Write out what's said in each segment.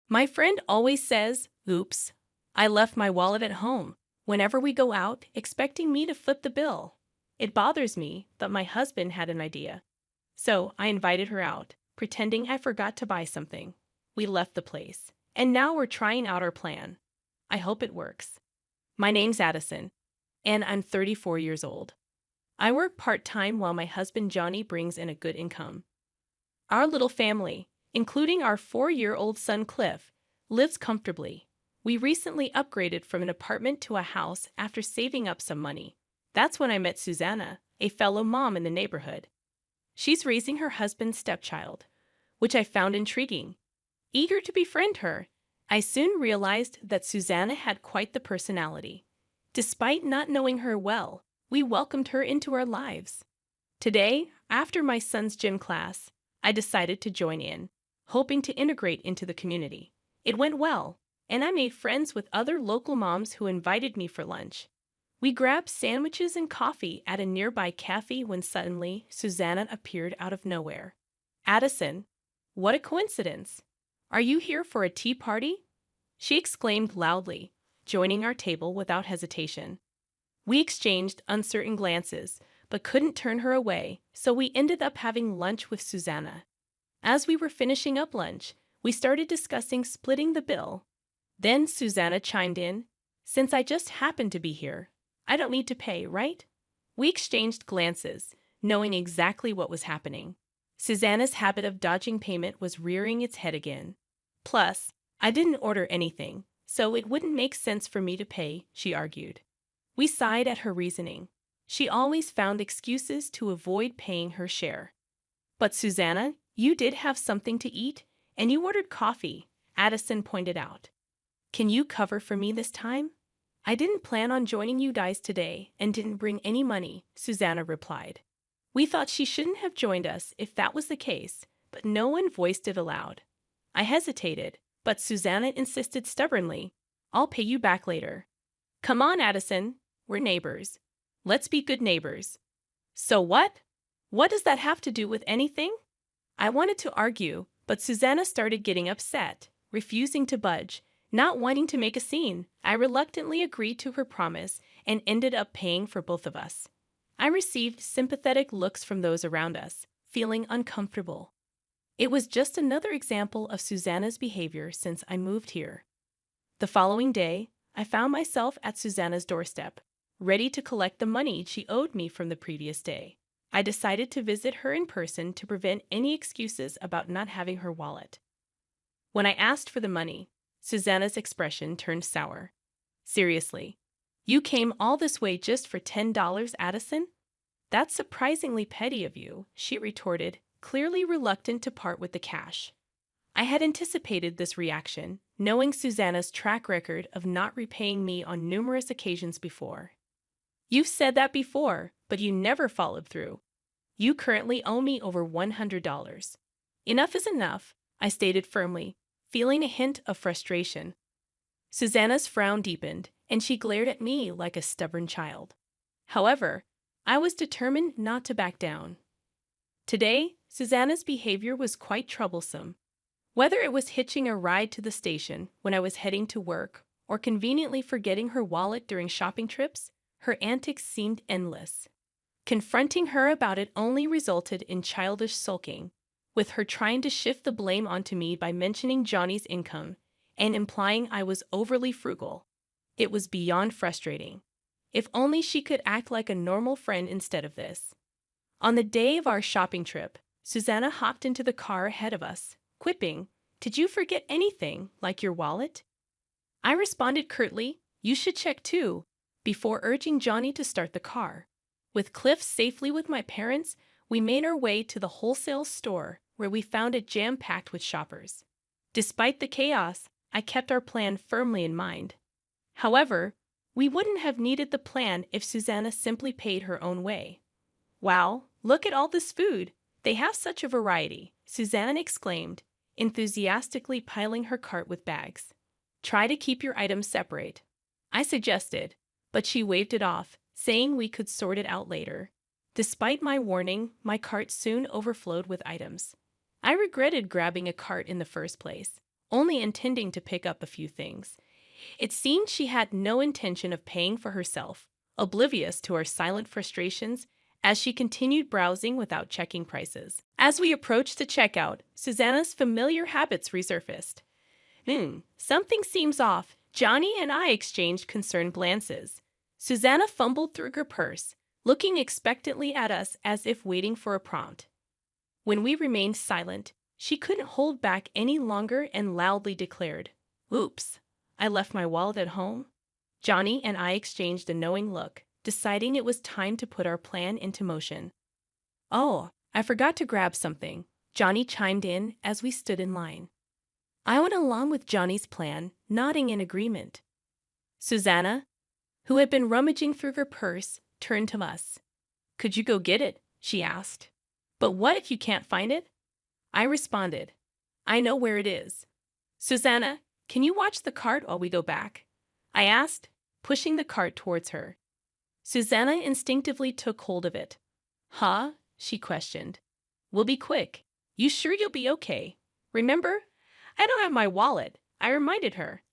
My friend always says, "Oops, I left my wallet at home," whenever we go out, expecting me to foot the bill. It bothers me, but my husband had an idea. So I invited her out, pretending I forgot to buy something. We left the place, and now we're trying out our plan. I hope it works. My name's Addison, and I'm 34 years old. I work part-time while my husband Johnny brings in a good income. Our little family, including our 4-year-old son Cliff, lives comfortably. We recently upgraded from an apartment to a house after saving up some money. That's when I met Susanna, a fellow mom in the neighborhood. She's raising her husband's stepchild, which I found intriguing. Eager to befriend her, I soon realized that Susanna had quite the personality. Despite not knowing her well, we welcomed her into our lives. Today, after my son's gym class, I decided to join in, hoping to integrate into the community. It went well, and I made friends with other local moms who invited me for lunch. We grabbed sandwiches and coffee at a nearby cafe when suddenly Susanna appeared out of nowhere. "Addison, what a coincidence! Are you here for a tea party?" she exclaimed loudly, joining our table without hesitation. We exchanged uncertain glances, but couldn't turn her away, so we ended up having lunch with Susanna. As we were finishing up lunch, we started discussing splitting the bill. Then Susanna chimed in, "Since I just happened to be here, I don't need to pay, right?" We exchanged glances, knowing exactly what was happening. Susanna's habit of dodging payment was rearing its head again. Plus, I didn't order anything, so it wouldn't make sense for me to pay, she argued. We sighed at her reasoning. She always found excuses to avoid paying her share. "But Susanna, you did have something to eat, and you ordered coffee," Addison pointed out. "Can you cover for me this time?" "I didn't plan on joining you guys today and didn't bring any money," Susanna replied. We thought she shouldn't have joined us if that was the case, but no one voiced it aloud. I hesitated, but Susanna insisted stubbornly, "I'll pay you back later." "Come on, Addison. We're neighbors. Let's be good neighbors." "So what? What does that have to do with anything?" I wanted to argue, but Susanna started getting upset, refusing to budge, not wanting to make a scene. I reluctantly agreed to her promise and ended up paying for both of us. I received sympathetic looks from those around us, feeling uncomfortable. It was just another example of Susanna's behavior since I moved here. The following day, I found myself at Susanna's doorstep, ready to collect the money she owed me from the previous day. I decided to visit her in person to prevent any excuses about not having her wallet. When I asked for the money, Susanna's expression turned sour. "Seriously, you came all this way just for $10, Addison? That's surprisingly petty of you," she retorted, clearly reluctant to part with the cash. I had anticipated this reaction, knowing Susanna's track record of not repaying me on numerous occasions before. "You've said that before, but you never followed through. You currently owe me over $100. "Enough is enough," I stated firmly, feeling a hint of frustration. Susanna's frown deepened, and she glared at me like a stubborn child. However, I was determined not to back down. Today, Susanna's behavior was quite troublesome. Whether it was hitching a ride to the station when I was heading to work or conveniently forgetting her wallet during shopping trips, her antics seemed endless. Confronting her about it only resulted in childish sulking, with her trying to shift the blame onto me by mentioning Johnny's income and implying I was overly frugal. It was beyond frustrating. If only she could act like a normal friend instead of this. On the day of our shopping trip, Susanna hopped into the car ahead of us, quipping, "Did you forget anything, like your wallet?" I responded curtly, "You should check too," before urging Johnny to start the car. With Cliff safely with my parents, we made our way to the wholesale store, where we found it jam-packed with shoppers. Despite the chaos, I kept our plan firmly in mind. However, we wouldn't have needed the plan if Susanna simply paid her own way. "Wow, look at all this food! They have such a variety," Susanna exclaimed, enthusiastically piling her cart with bags. "Try to keep your items separate," I suggested, but she waved it off, saying we could sort it out later. Despite my warning, my cart soon overflowed with items. I regretted grabbing a cart in the first place. only intending to pick up a few things. It seemed she had no intention of paying for herself, oblivious to our silent frustrations as she continued browsing without checking prices. As we approached the checkout, Susanna's familiar habits resurfaced. Something seems off. Johnny and I exchanged concerned glances. Susanna fumbled through her purse, looking expectantly at us as if waiting for a prompt. When we remained silent, she couldn't hold back any longer and loudly declared, "Oops, I left my wallet at home." Johnny and I exchanged a knowing look, deciding it was time to put our plan into motion. "Oh, I forgot to grab something," Johnny chimed in as we stood in line. I went along with Johnny's plan, nodding in agreement. Susanna, who had been rummaging through her purse, turned to us. "Could you go get it?" she asked. "But what if you can't find it?" I responded, "I know where it is." "Susanna, can you watch the cart while we go back?" I asked, pushing the cart towards her. Susanna instinctively took hold of it. "Huh?" she questioned. "We'll be quick. You sure you'll be okay? Remember, I don't have my wallet," I reminded her.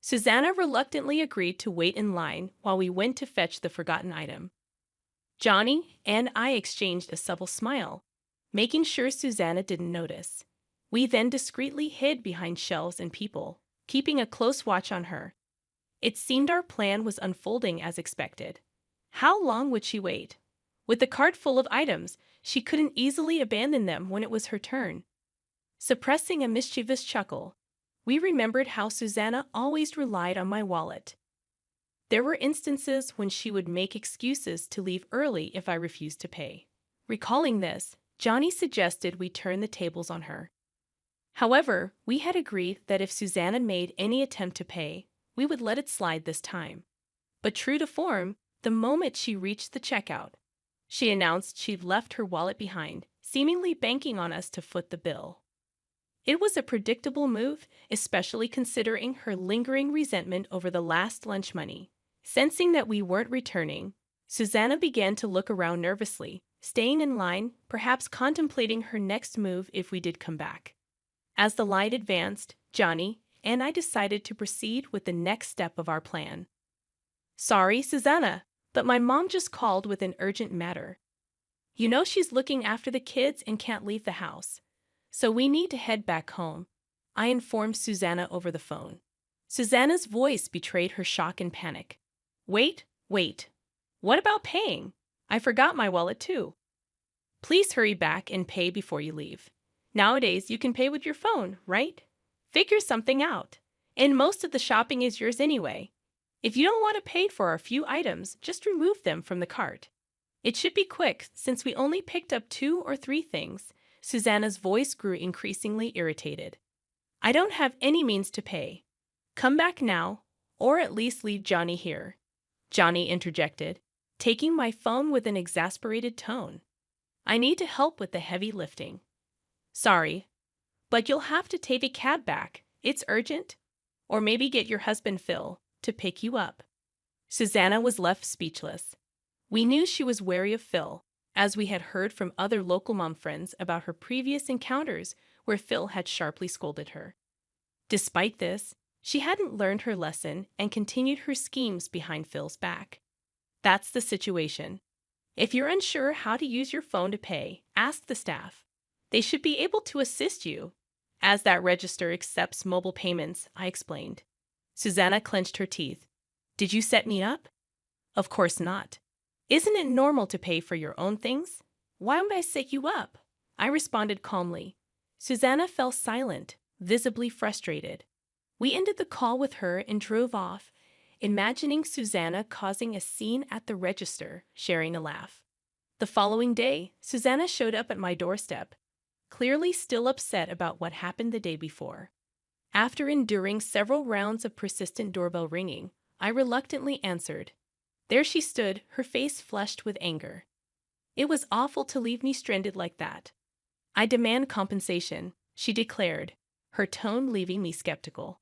Susanna reluctantly agreed to wait in line while we went to fetch the forgotten item. Johnny and I exchanged a subtle smile, making sure Susanna didn't notice. We then discreetly hid behind shelves and people, keeping a close watch on her. It seemed our plan was unfolding as expected. How long would she wait? With the cart full of items, she couldn't easily abandon them when it was her turn. Suppressing a mischievous chuckle, we remembered how Susanna always relied on my wallet. There were instances when she would make excuses to leave early if I refused to pay. Recalling this, Johnny suggested we turn the tables on her. However, we had agreed that if Susanna made any attempt to pay, we would let it slide this time. But true to form, the moment she reached the checkout, she announced she'd left her wallet behind, seemingly banking on us to foot the bill. It was a predictable move, especially considering her lingering resentment over the last lunch money. Sensing that we weren't returning, Susanna began to look around nervously, staying in line, perhaps contemplating her next move if we did come back. As the line advanced, Johnny and I decided to proceed with the next step of our plan. "Sorry, Susanna, but my mom just called with an urgent matter. You know she's looking after the kids and can't leave the house. So we need to head back home," I informed Susanna over the phone. Susanna's voice betrayed her shock and panic. Wait. What about paying? I forgot my wallet too." "Please hurry back and pay before you leave. Nowadays, you can pay with your phone, right? Figure something out. And most of the shopping is yours anyway. If you don't want to pay for our few items, just remove them from the cart. It should be quick since we only picked up 2 or 3 things." Susanna's voice grew increasingly irritated. "I don't have any means to pay. Come back now, or at least leave Johnny here," Johnny interjected, taking my phone with an exasperated tone. "I need to help with the heavy lifting." "Sorry, but you'll have to take a cab back. It's urgent. Or maybe get your husband Phil to pick you up." Susanna was left speechless. We knew she was wary of Phil, as we had heard from other local mom friends about her previous encounters where Phil had sharply scolded her. Despite this, she hadn't learned her lesson and continued her schemes behind Phil's back. That's the situation. If you're unsure how to use your phone to pay, ask the staff. They should be able to assist you. "As that register accepts mobile payments," I explained. Susanna clenched her teeth. "Did you set me up?" "Of course not. Isn't it normal to pay for your own things? Why would I set you up?" I responded calmly. Susanna fell silent, visibly frustrated. We ended the call with her and drove off, imagining Susanna causing a scene at the register, sharing a laugh. The following day, Susanna showed up at my doorstep, clearly still upset about what happened the day before. After enduring several rounds of persistent doorbell ringing, I reluctantly answered. There she stood, her face flushed with anger. "It was awful to leave me stranded like that. I demand compensation," she declared, her tone leaving me skeptical.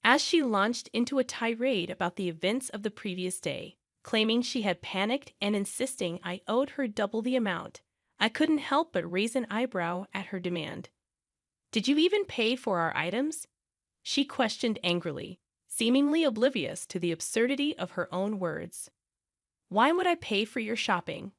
As she launched into a tirade about the events of the previous day, claiming she had panicked and insisting I owed her double the amount, I couldn't help but raise an eyebrow at her demand. "Did you even pay for our items? she questioned angrily, seemingly oblivious to the absurdity of her own words. "Why would I pay for your shopping?"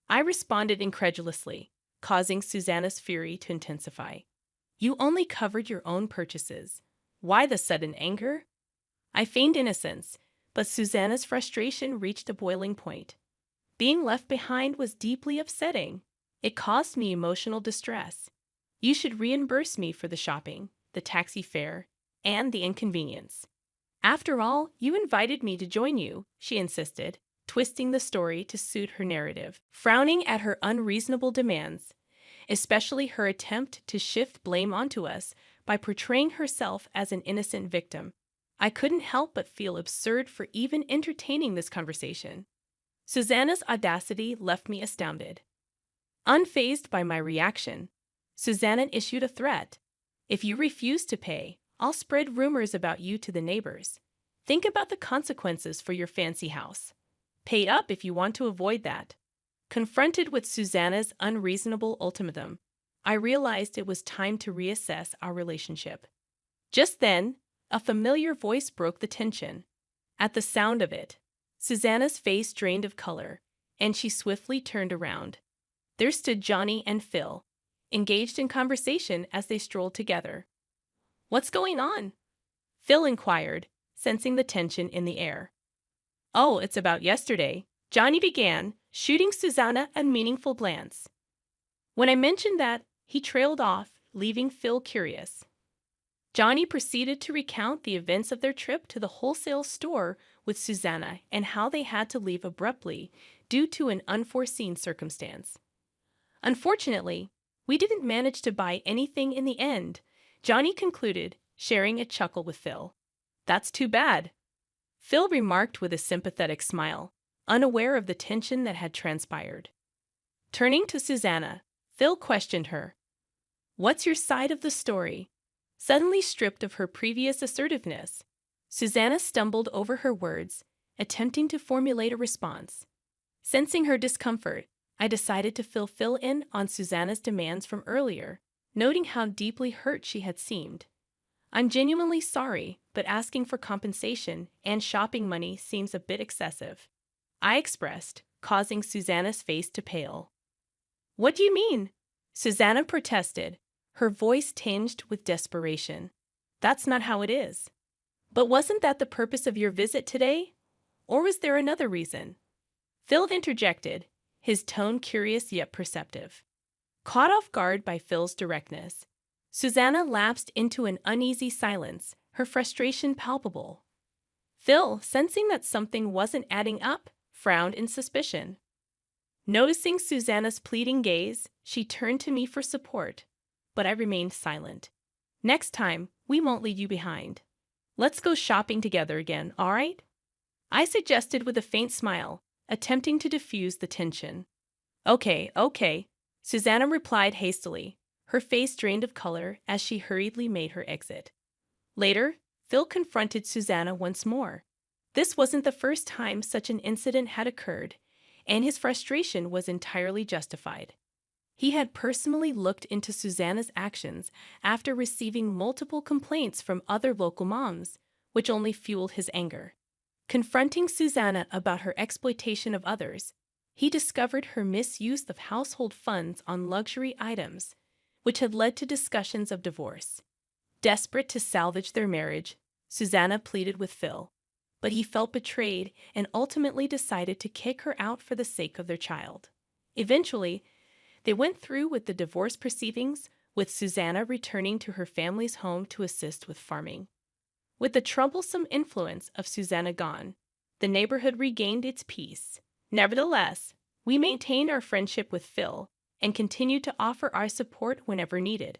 I responded incredulously, causing Susanna's fury to intensify. "You only covered your own purchases. Why the sudden anger?" I feigned innocence, but Susanna's frustration reached a boiling point. Being left behind was deeply upsetting. It caused me emotional distress. "You should reimburse me for the shopping, the taxi fare, and the inconvenience. After all, you invited me to join you," she insisted, twisting the story to suit her narrative. Frowning at her unreasonable demands, especially her attempt to shift blame onto us by portraying herself as an innocent victim, I couldn't help but feel absurd for even entertaining this conversation. Susanna's audacity left me astounded. Unfazed by my reaction, Susanna issued a threat. "If you refuse to pay, I'll spread rumors about you to the neighbors. Think about the consequences for your fancy house. Pay up if you want to avoid that." Confronted with Susanna's unreasonable ultimatum, I realized it was time to reassess our relationship. Just then, a familiar voice broke the tension. At the sound of it, Susanna's face drained of color, and she swiftly turned around. There stood Johnny and Phil, engaged in conversation as they strolled together. "What's going on?" Phil inquired, sensing the tension in the air. "Oh, it's about yesterday," Johnny began, shooting Susanna a meaningful glance. When I mentioned that, he trailed off, leaving Phil curious. Johnny proceeded to recount the events of their trip to the wholesale store with Susanna and how they had to leave abruptly due to an unforeseen circumstance. "Unfortunately, we didn't manage to buy anything in the end," Johnny concluded, sharing a chuckle with Phil. "That's too bad," Phil remarked with a sympathetic smile, unaware of the tension that had transpired. Turning to Susanna, Phil questioned her. "What's your side of the story?" Suddenly stripped of her previous assertiveness, Susanna stumbled over her words, attempting to formulate a response. Sensing her discomfort, I decided to fill in on Susanna's demands from earlier, noting how deeply hurt she had seemed. "I'm genuinely sorry, but asking for compensation and shopping money seems a bit excessive," I expressed, causing Susanna's face to pale. "What do you mean?" Susanna protested, her voice tinged with desperation. "That's not how it is." "But wasn't that the purpose of your visit today? Or was there another reason?" Phil interjected, his tone curious yet perceptive. Caught off guard by Phil's directness, Susanna lapsed into an uneasy silence, her frustration palpable. Phil, sensing that something wasn't adding up, frowned in suspicion. Noticing Susanna's pleading gaze, she turned to me for support, but I remained silent. "Next time, we won't leave you behind. Let's go shopping together again, all right?" I suggested with a faint smile, attempting to diffuse the tension. Okay, Susanna replied hastily, her face drained of color as she hurriedly made her exit. Later, Phil confronted Susanna once more. This wasn't the first time such an incident had occurred, and his frustration was entirely justified. He had personally looked into Susanna's actions after receiving multiple complaints from other local moms, which only fueled his anger. Confronting Susanna about her exploitation of others, he discovered her misuse of household funds on luxury items, which had led to discussions of divorce. Desperate to salvage their marriage, Susanna pleaded with Phil, but he felt betrayed and ultimately decided to kick her out for the sake of their child. Eventually, they went through with the divorce proceedings, with Susanna returning to her family's home to assist with farming. With the troublesome influence of Susanna gone, the neighborhood regained its peace. Nevertheless, we maintained our friendship with Phil and continued to offer our support whenever needed.